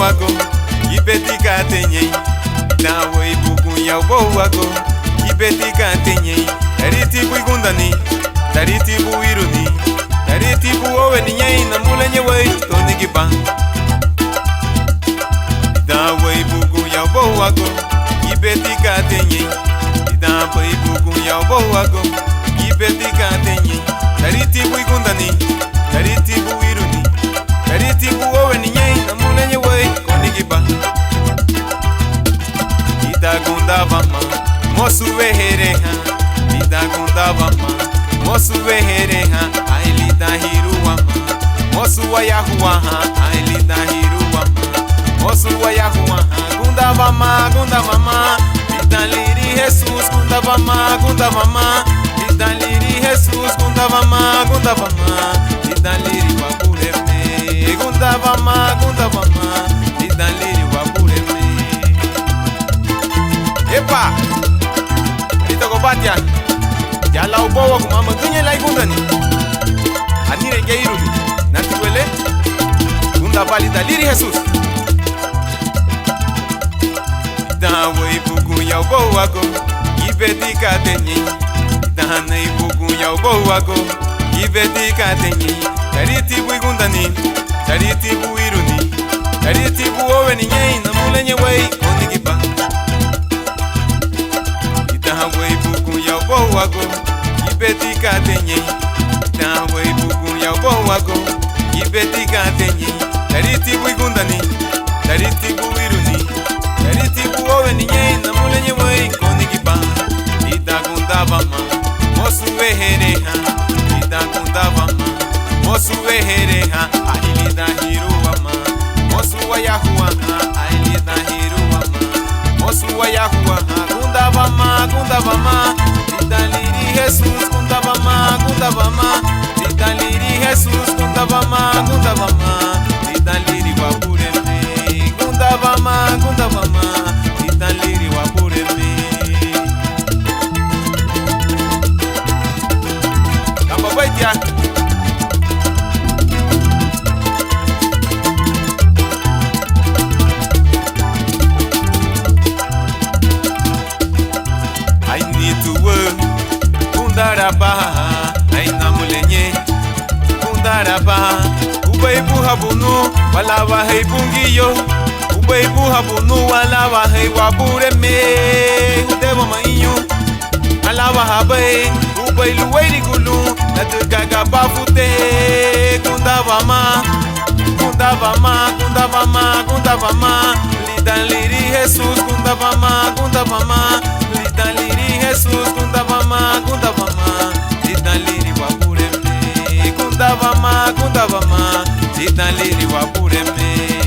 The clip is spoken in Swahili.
Wago, ibeti katenye, dawo ibuku ya wago, ibeti katenye, dariti buigundani, dariti buiruni, dariti buowe ninyai na mulenye wei toni giba. Dawo ibuku ya wago, ibeti katenye, dawo ibuku ya wago, ibeti katenye, dariti buigundani, dariti buiruni, dariti buowe ninyai na mulenye wei toni giba. Ita Gundawama, mosu vehereha, Ita Gundawama, mosu vehereha, ai Lidan Hiruwama, mosu wayahuaha, ai Lidan Hiruwama, mosu wayahuaha, Gundawama, Gundawama, Lidan Liri Jesús, Gundawama, Gundawama, Lidan Liri Jesús, Gundawama, Gundawama, Lidan Liri wapureme, Gundawama, Gundawama, Lidan Liri wapureme. Epa, ito ko batya, yala ubowa kumama kunye la igundani, anire ngeiruni, natuwele, Gundawama Lidan Liri Jesús. Dawo ibuku ya ubowa go, ibeti katenye, dana ibuku ya ubowa go, ibeti katenye, dariti buigundani, dariti buiruni, dariti buowe ninyei na mulenye wei onigiba. Dawo ibuku ya ubowa go, ibeti katenye, dawo ibuku ya ubowa go, ibeti katenye, dariti buigundani, dariti buiruni, dariti buowe ninyei na mulenye wei onigiba. Ita Gundawama, mosu vehereha, Ita Gundawama, mosu vehereha, ai Lidan Hiruwama, mosu wayahuaha, ai Lidan Hiruwama, mosu wayahuaha, Gundawama, Gundawama, Lidan Liri Jesús, Gundawama, Gundawama, Lidan Liri Jesús, Gundawama, Gundawama, Lidan Liri wapureme, Gundawama, Gundawama, Lidan Liri wapureme. Kamba baitia. I need to work, Gundawama, I namulenye, Gundawama, ubeibu habunu, wala wahei bungiyo, ubeibu habunu, wala wahei wabureme, udewa mainyo, wala wahabei, ubeilu weiri gulu, natugaga bafute, Gundawama, Gundawama, Gundawama, Gundawama, Lidan Liri Jesús, Gundawama, Gundawama, Lidan Liri Jesús, Gundawama, Gundawama, Lidan Liri wapureme, Gundawama, Gundawama, Lidan Liri wapureme.